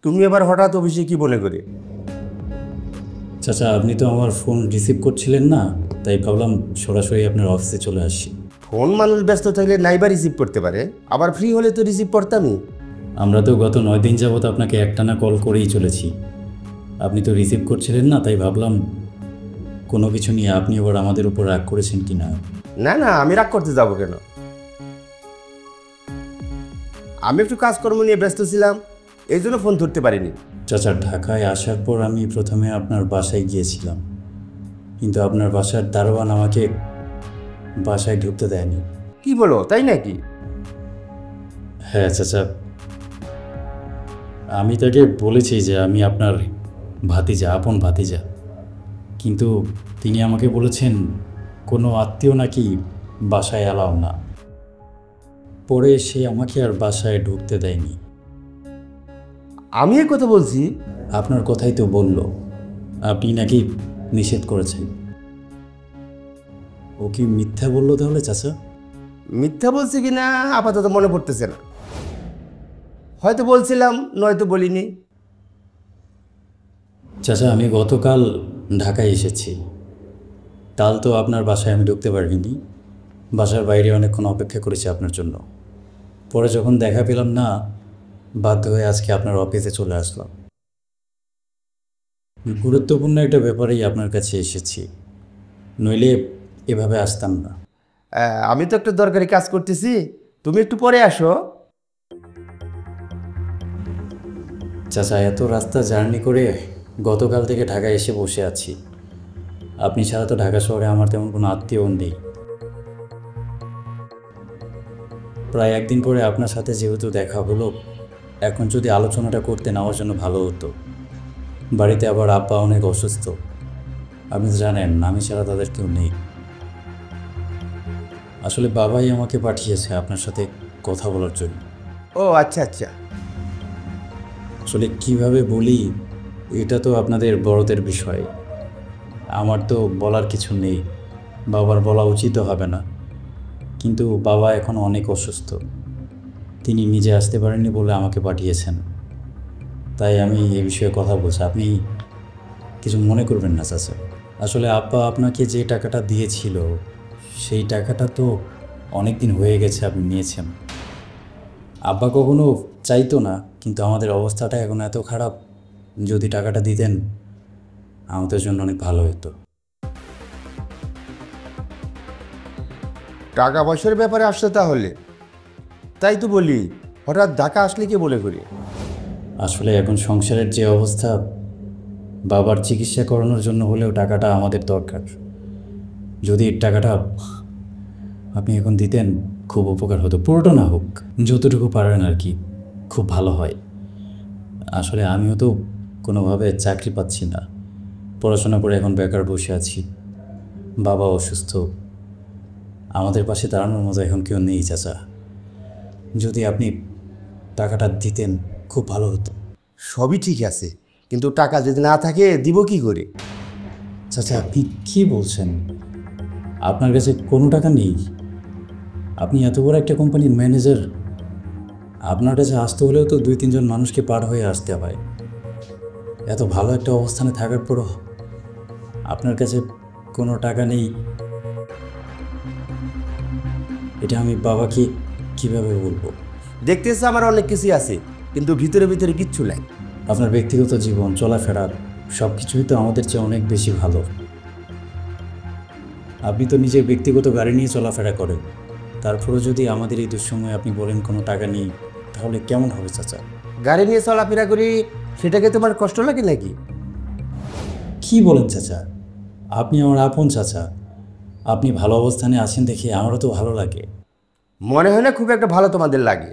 তুমি এবার হঠাৎ অফিসে কি মনে করে? চাচা, আপনি তো আমার ফোন রিসিভ করছিলেন না, তাই ভাবলাম সরাসরি আপনার অফিসে চলে আসি। ফোন মানুষ ব্যস্ত থাকলে নাইবা রিসিভ করতে পারে, আবার ফ্রি হলে তো রিসিভ করতামই। আমরা তো গত 9 দিন যাবৎ আপনাকে একটানা কল করেই চলেছি, আপনি তো রিসিভ করছিলেন না, তাই ভাবলাম কোনো কিছু নিয়ে আপনি আবার আমাদের উপর রাগ করেছেন কি না। না না, আমি রাগ করতে যাব কেন? আমি একটু কাজকর্ম নিয়ে ব্যস্ত ছিলাম, এই জন্য ফোন ধরতে পারিনি। চাচা, ঢাকায় আসার পর আমি প্রথমে আপনার বাসায় গিয়েছিলাম, কিন্তু আপনার বাসার দারোয়ান আমাকে বাসায় ঢুকতে দেয়নি। কি বলো, তাই নাকি? হ্যাঁ চাচা, আমি তাকে বলেছি যে আমি আপনার ভাতিজা, আপন ভাতিজা, কিন্তু তিনি আমাকে বলেছেন কোনো আত্মীয় নাকি বাসায় অ্যালাউ না। পরে সে আমাকে আর বাসায় ঢুকতে দেয়নি। আমি এই কথা বলছি? আপনার কথাই তো বলল, আপনি নাকি নিষেধ করেছেন। ও কি মিথ্যা বললো তাহলে চাচা? মিথ্যা বলছি কি না আপাতত মনে পড়তেছে না, হয়তো বলছিলাম নয়তো বলিনি। চাচা, আমি গতকাল ঢাকায় এসেছি, কাল তো আপনার বাসায় আমি ঢুকতে পারিনি, বাসার বাইরে অনেকক্ষণ অপেক্ষা করেছি আপনার জন্য। পরে যখন দেখা পেলাম না, বাধ্য হয়ে আজকে আপনার অফিসে চলে আসলাম। গুরুত্বপূর্ণ একটা ব্যাপারেই আপনার কাছে এসেছি, নইলে এভাবে আসতাম না। আমি তো একটা দরকারি কাজ করতেছি, তুমি একটু পরে আসো। চাচা, এত রাস্তা জার্নি করে গতকাল থেকে ঢাকায় এসে বসে আছি, আপনি ছাড়া তো ঢাকা শহরে আমার তেমন কোনো আত্মীয় নেই। প্রায় একদিন পরে আপনার সাথে যেহেতু দেখা হলো, এখন যদি আলোচনাটা করতে নেওয়ার জন্য ভালো হতো। বাড়িতে আবার আব্বা অনেক অসুস্থ, আপনি তো জানেন আমি ছাড়া তাদের কেউ নেই। আসলে বাবাই আমাকে পাঠিয়েছে আপনার সাথে কথা বলার জন্য। ও আচ্ছা আচ্ছা। আসলে কিভাবে বলি, এটা তো আপনাদের বড়দের বিষয়, আমার তো বলার কিছু নেই, বাবার বলা উচিতও হবে না। কিন্তু বাবা এখন অনেক অসুস্থ, তিনি নিজে আসতে পারেননি বলে আমাকে পাঠিয়েছেন, তাই আমি এই বিষয়ে কথা বলছি। আপনি কিছু মনে করবেন না চাচা। আসলে আব্বা আপনাকে যে টাকাটা দিয়েছিল, সেই টাকাটা তো অনেক দিন হয়ে গেছে আপনি নিয়েছেন। আব্বা কখনো চাইতো না, কিন্তু আমাদের অবস্থাটা এখন এত খারাপ, যদি টাকাটা দিতেন আমাদের জন্য অনেক ভালো হতো। টাকা পয়সার ব্যাপারে আসছো তাহলে? তাই তো বলি, হঠাৎ ঢাকা আসলে কি বলে করি? আসলে এখন সংসারের যে অবস্থা, বাবার চিকিৎসা করানোর জন্য হলেও টাকাটা আমাদের দরকার। যদি টাকাটা আপনি এখন দিতেন খুব উপকার হতো, পুরোটা না হোক, যতটুকু পারেন আর কি, খুব ভালো হয়। আসলে আমিও তো কোনোভাবে চাকরি পাচ্ছি না, পড়াশোনা করে এখন বেকার বসে আছি, বাবা অসুস্থ, আমাদের পাশে দাঁড়ানোর মতো এখন কেউ নেই চাচা। যদি আপনি টাকাটা দিতেন খুব ভালো হতো। সবই ঠিক আছে, কিন্তু টাকা যদি না থাকে দিব কি করে? চাচা, আপনি কী বলছেন? আপনার কাছে কোনো টাকা নেই? আপনি এত বড় একটা কোম্পানির ম্যানেজার, আপনার কাছে আসতে হলেও তো 2-3 জন মানুষকে পার হয়ে আসতে হয়। এত ভালো একটা অবস্থানে থাকার পরও আপনার কাছে কোনো টাকা নেই, এটা আমি বাবাকে কীভাবে বলবো? দেখতেছে আমার অনেক কিছুই আছে, কিন্তু ভিতরে ভিতরে কিচ্ছু নাই। আপনার ব্যক্তিগত জীবন, চলাফেরা সব কিছুই তো আমাদের চেয়ে অনেক বেশি ভালো। আপনি তো নিজের ব্যক্তিগত গাড়ি নিয়ে চলাফেরা করেন, তারপরেও যদি আমাদের এই দুঃসময়ে আপনি বলেন কোনো টাকা নেই, তাহলে কেমন হবে চাচা? গাড়ি নিয়ে চলাফেরা করি, সেটাকে তোমার কষ্ট লাগে নাকি? কি বলেন চাচা? আপনি আমার আপন চাচা, আপনি ভালো অবস্থানে আছেন দেখে আমারও তো ভালো লাগে। মনে হয় না খুব একটা ভালো তোমাদের লাগে।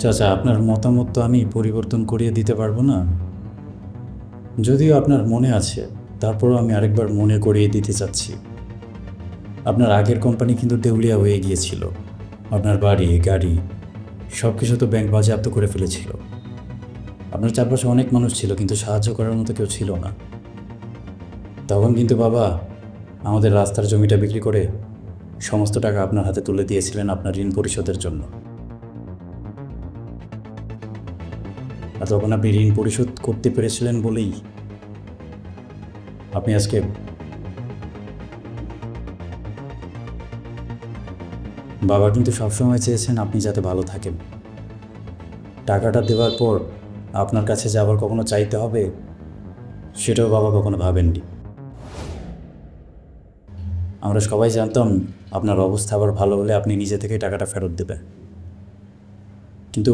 চাচা, আপনার মতামত তো আমি পরিবর্তন করিয়ে দিতে পারবো না, যদিও আপনার মনে আছে, তারপরও আমি আরেকবার মনে করিয়ে দিতে চাচ্ছি। আপনার আগের কোম্পানি কিন্তু দেউলিয়া হয়ে গিয়েছিল, আপনার বাড়ি গাড়ি সব কিছু তো ব্যাংক বাজেয়াপ্ত করে ফেলেছিল। আপনার চারপাশে অনেক মানুষ ছিল, কিন্তু সাহায্য করার মতো কেউ ছিল না। তখন কিন্তু বাবা আমাদের রাস্তার জমিটা বিক্রি করে সমস্ত টাকা আপনার হাতে তুলে দিয়েছিলেন আপনার ঋণ পরিশোধের জন্য। আর তখন আপনি ঋণ পরিশোধ করতে পেরেছিলেন বলেই আপনি আজকে বাবা কিন্তু সবসময় চেয়েছেন আপনি যাতে ভালো থাকেন। টাকাটা দেওয়ার পর আপনার কাছে যে আবার কখনো চাইতে হবে সেটাও বাবা কখনো ভাবেননি। আমরা সবাই জানতাম আপনার অবস্থা আবার ভালো হলে আপনি নিজে থেকে টাকাটা ফেরত দেবেন, কিন্তু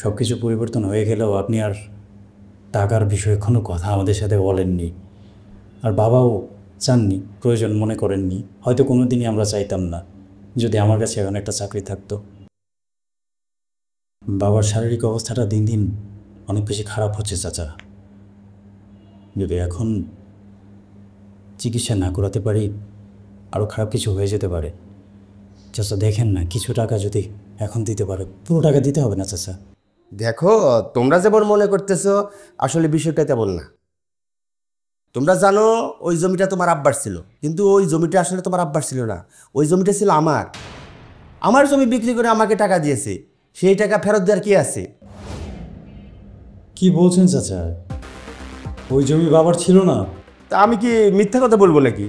সব কিছু পরিবর্তন হয়ে গেলেও আপনি আর টাকার বিষয়ে কোনো কথা আমাদের সাথে বলেননি, আর বাবাও চাননি, প্রয়োজন মনে করেননি। হয়তো কোনো দিনই আমরা চাইতাম না যদি আমার কাছে এখন একটা চাকরি থাকতো। বাবার শারীরিক অবস্থাটা দিন দিন অনেক বেশি খারাপ হচ্ছে চাচা। যদি এখন চিকিৎসা না করাতে পারি আরও খারাপ কিছু হয়ে যেতে পারে। চাচা দেখেন না, কিছু টাকা যদি এখন দিতে পারে, পুরো টাকা দিতে হবে না চাচা। দেখো, তোমরা যেমন মনে করতেছো আসলে বিষয়টা তেমন না। তোমরা জানো ওই জমিটা তোমার আব্বার ছিল, কিন্তু ওই জমিটা আসলে তোমার আব্বার ছিল না, ওই জমিটা ছিল আমার। আমার জমি বিক্রি করে আমাকে টাকা দিয়েছে, সেই টাকা ফেরত দেওয়ার কি আছে? কি বলছেন চাচা? ওই জমি বাবার ছিল না? তা আমি কি মিথ্যা কথা বলবো নাকি?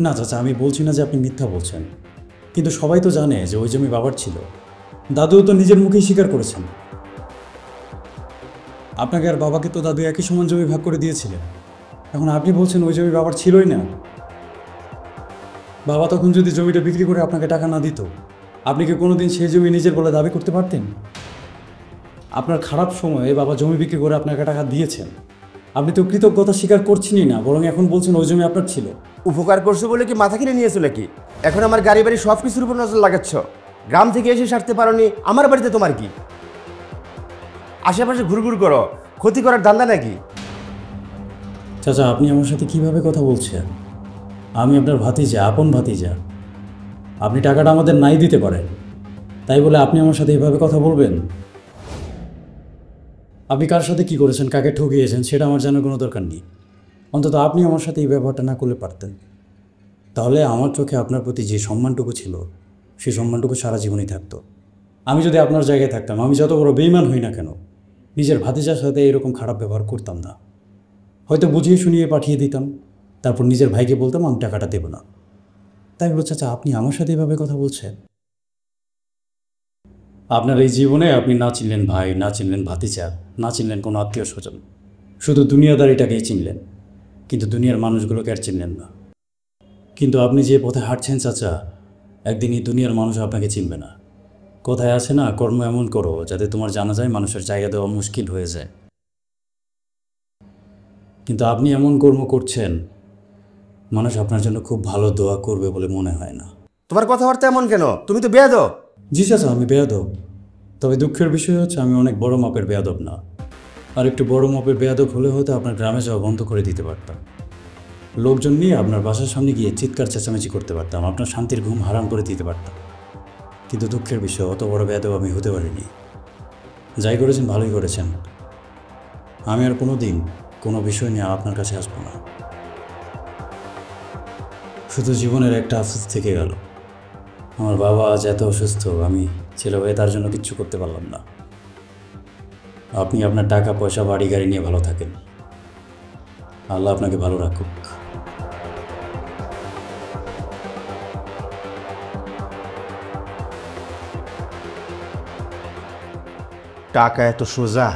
না চাচা, আমি বলছি না যে আপনি মিথ্যা বলছেন, কিন্তু সবাই তো জানে যে ওই জমি বাবার ছিল। দাদুও তো নিজের মুখেই স্বীকার করেছেন। আপনাকে আর বাবাকে তো দাদু একই সমান জমি ভাগ করে দিয়েছিলেন, এখন আপনি বলছেন ওই জমি বাবার ছিলই না। বাবা তখন যদি জমিটা বিক্রি করে আপনাকে টাকা না দিত, আপনি কি কোনোদিন সেই জমি নিজের বলে দাবি করতে পারতেন? আপনার খারাপ সময়ে বাবা জমি বিক্রি করে আপনাকে টাকা দিয়েছেন, আপনি তো কৃতজ্ঞতা স্বীকার করছেনই না, বরং এখন বলছেন ওই জমি আপনার ছিল। উপকার করছো বলে কি মাথা কিনে নিয়েছো নাকি? এখন আমার গাড়ি বাড়ি সব কিছুর উপর নজর লাগাচ্ছ। গ্রাম থেকে এসে সারতে পারোনি, আমার বাড়িতে তোমার কি? আশেপাশে ঘুরঘুর করো, ক্ষতি করার ধান্দা নাকি? চাচা, আপনি আমার সাথে কিভাবে কথা বলছেন? আমি আপনার ভাতিজা, আপন ভাতিজা। আপনি টাকাটা আমাদের নাই দিতে পারেন, তাই বলে আপনি আমার সাথে এভাবে কথা বলবেন? আপনি কার সাথে কি করেছেন, কাকে ঠকিয়েছেন সেটা আমার জানার কোনো দরকার নেই। অন্তত আপনি আমার সাথে এই ব্যবহারটা না করলে পারতেন। তাহলে আমার চোখে আপনার প্রতি যে সম্মানটুকু ছিল সেই সম্মানটুকু সারা জীবনই থাকতো। আমি যদি আপনার জায়গায় থাকতাম, আমি যত বড় বেইমান হই না কেন, নিজের ভাতিজার সাথে এরকম খারাপ ব্যবহার করতাম না। হয়তো বুঝিয়ে শুনিয়ে পাঠিয়ে দিতাম, তারপর নিজের ভাইকে বলতাম আমি টাকাটা দেব না। তাই বলছে চাচা, আপনি আমার সাথে এভাবে কথা বলছেন? আপনার এই জীবনে আপনি না চিনলেন ভাই, না চিনলেন ভাতিজা, না চিনলেন কোনো আত্মীয় স্বজন, শুধু দুনিয়াদারিটাকেই চিনলেন, কিন্তু দুনিয়ার মানুষগুলোকে আর চিনলেন না। কিন্তু আপনি যে পথে হাঁটছেন চাচা, একদিন এই দুনিয়ার মানুষ আপনাকে চিনবে না। কোথায় আছে না, কর্ম এমন করো যাতে তোমার জানা যায় মানুষের জায়গা দেওয়া মুশকিল হয়ে যায়। কিন্তু আপনি এমন কর্ম করছেন, মানুষ আপনার জন্য খুব ভালো দোয়া করবে বলে মনে হয় না। তোমার কথাবার্তা এমন কেন? তুমি তো বেয়াদব। জি চাচা, আমি বেয়াদব, তবে দুঃখের বিষয় হচ্ছে আমি অনেক বড় মাপের বেয়াদব না। আর একটু বড় মাপের বেয়াদব হলে হয়তো আপনার গ্রামে যাওয়া বন্ধ করে দিতে পারতাম, লোকজন নিয়ে আপনার বাসার সামনে গিয়ে চিৎকার চেঁচামেচি করতে পারতাম, আপনার শান্তির ঘুম হারাম করে দিতে পারতাম। কিন্তু দুঃখের বিষয়, অত বড় বেয়াদব আমি হতে পারিনি। যাই করেছেন ভালোই করেছেন। আমি আর কোনো দিন কোনো বিষয় নিয়ে আপনার কাছে আসবো না। শুধু জীবনের একটা আফসোস থেকে গেল, আমার বাবা আজ এত অসুস্থ, আমি ছেলে হয়ে তার জন্য কিচ্ছু করতে পারলাম না। আপনি আপনার টাকা পয়সা বাড়ি গাড়ি নিয়ে ভালো থাকেন, আল্লাহ আপনাকে ভালো রাখুক। টাকা এত সোজা?